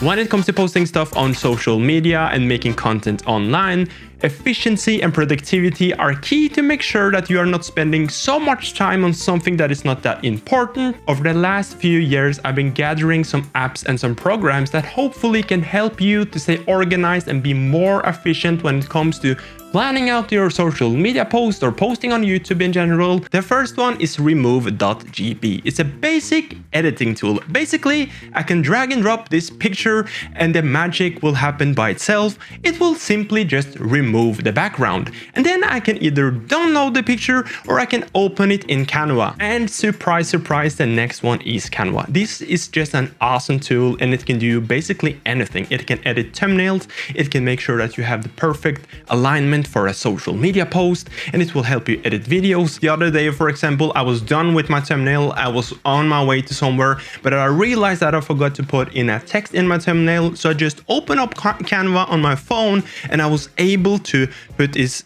When it comes to posting stuff on social media and making content online, efficiency and productivity are key to make sure that you are not spending so much time on something that is not that important. Over the last few years, I've been gathering some apps and some programs that hopefully can help you to stay organized and be more efficient when it comes to planning out your social media posts or posting on YouTube in general. The first one is Remove.bg. It's a basic editing tool. Basically, I can drag and drop this picture and the magic will happen by itself. It will simply just remove the background. And then I can either download the picture or I can open it in Canva. And surprise, surprise, the next one is Canva. This is just an awesome tool and it can do basically anything. It can edit thumbnails. It can make sure that you have the perfect alignment for a social media post, and it will help you edit videos. The other day, for example, I was done with my thumbnail. I was on my way to somewhere, but I realized that I forgot to put in a text in my thumbnail. So I just opened up Canva on my phone and I was able to put this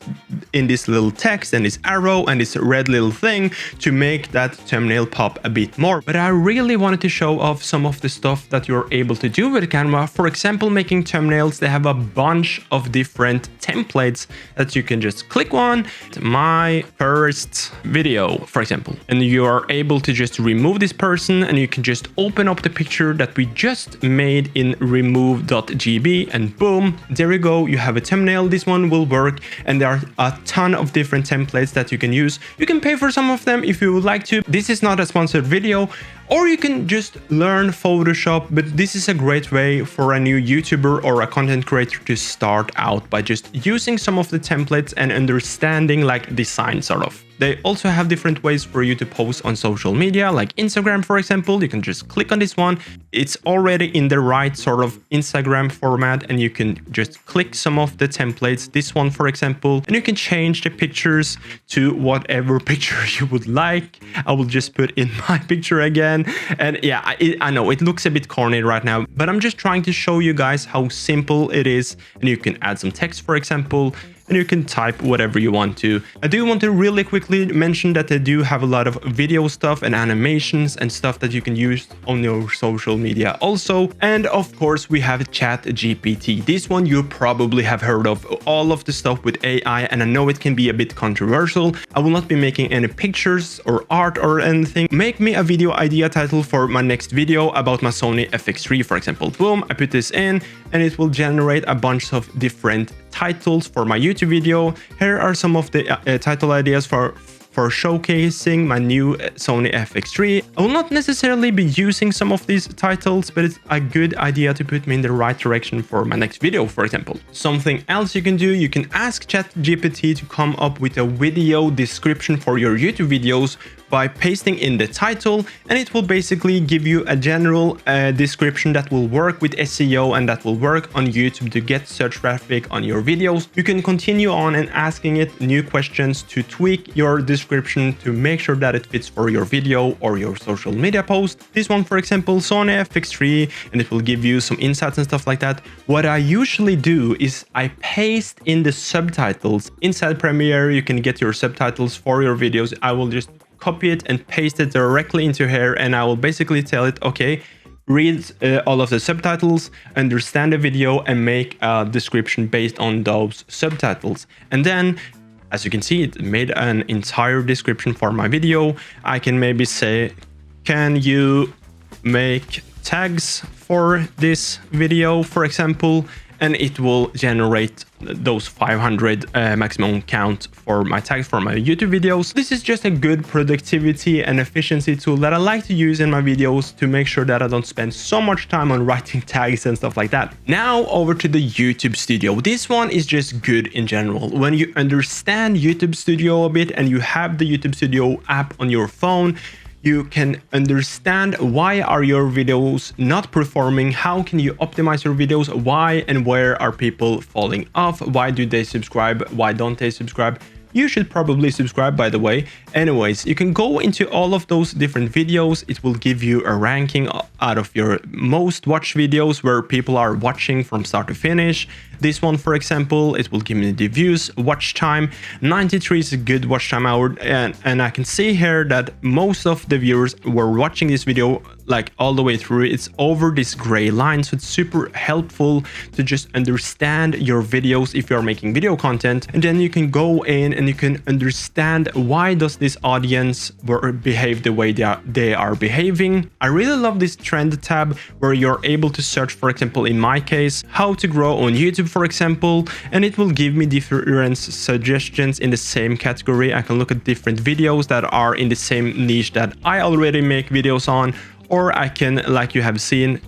in this little text and this arrow and this red little thing to make that thumbnail pop a bit more. But I really wanted to show off some of the stuff that you're able to do with Canva. For example, making thumbnails, they have a bunch of different templates that you can just click on. My first video, for example, and you are able to just remove this person and you can just open up the picture that we just made in Remove.bg and boom, there you go. You have a thumbnail. This one will work, and there are a ton of different templates that you can use. You can pay for some of them if you would like to. This is not a sponsored video, or you can just learn Photoshop, but this is a great way for a new YouTuber or a content creator to start out by just using some of the templates and understanding like design sort of. They also have different ways for you to post on social media, like Instagram, for example. You can just click on this one. It's already in the right sort of Instagram format, and you can just click some of the templates. This one, for example, and you can change the pictures to whatever picture you would like. I will just put in my picture again. And yeah, I know it looks a bit corny right now, but I'm just trying to show you guys how simple it is. And you can add some text, for example, and you can type whatever you want to. I do want to really quickly mention that they do have a lot of video stuff and animations and stuff that you can use on your social media also. And of course, we have ChatGPT. This one you probably have heard of, all of the stuff with AI, and I know it can be a bit controversial. I will not be making any pictures or art or anything. Make me a video idea title for my next video about my Sony FX3, for example. Boom, I put this in and it will generate a bunch of different titles for my YouTube video. Here are some of the title ideas for showcasing my new Sony FX3. I will not necessarily be using some of these titles, but it's a good idea to put me in the right direction for my next video, for example. Something else you can do, you can ask ChatGPT to come up with a video description for your YouTube videos by pasting in the title, and it will basically give you a general description that will work with SEO and that will work on YouTube to get search traffic on your videos. You can continue on and asking it new questions to tweak your description to make sure that it fits for your video or your social media post. This one, for example, Sony FX3, and it will give you some insights and stuff like that. What I usually do is I paste in the subtitles. Inside Premiere, you can get your subtitles for your videos. I will just copy it and paste it directly into here, and I will basically tell it, okay, read all of the subtitles, understand the video, and make a description based on those subtitles. And then, as you can see, it made an entire description for my video. I can maybe say, can you make tags for this video, for example, and it will generate those 500 maximum count for my tags for my YouTube videos. This is just a good productivity and efficiency tool that I like to use in my videos to make sure that I don't spend so much time on writing tags and stuff like that. Now over to the YouTube Studio. This one is just good in general. When you understand YouTube Studio a bit and you have the YouTube Studio app on your phone, you can understand why are your videos not performing, how can you optimize your videos, why and where are people falling off, why do they subscribe, why don't they subscribe. You should probably subscribe, by the way. Anyways, you can go into all of those different videos. It will give you a ranking out of your most watched videos where people are watching from start to finish. This one, for example, it will give me the views, watch time. 93 is a good watch time hour, and I can see here that most of the viewers were watching this video like all the way through. It's over this gray line, so it's super helpful to just understand your videos if you're making video content. And then you can go in and you can understand why does this audience behave the way they are behaving. I really love this trend tab where you're able to search, for example, in my case, how to grow on YouTube, for example, and it will give me different suggestions in the same category. I can look at different videos that are in the same niche that I already make videos on, or I can, like you have seen,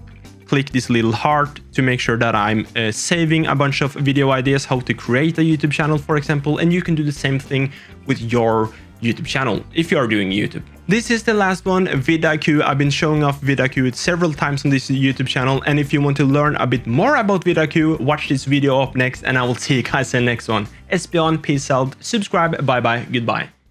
click this little heart to make sure that I'm saving a bunch of video ideas, how to create a YouTube channel, for example, and you can do the same thing with your YouTube channel if you are doing YouTube. This is the last one, VidIQ. I've been showing off VidIQ several times on this YouTube channel, and if you want to learn a bit more about VidIQ, watch this video up next, and I will see you guys in the next one. Esbjørn, peace out, subscribe, bye bye, goodbye.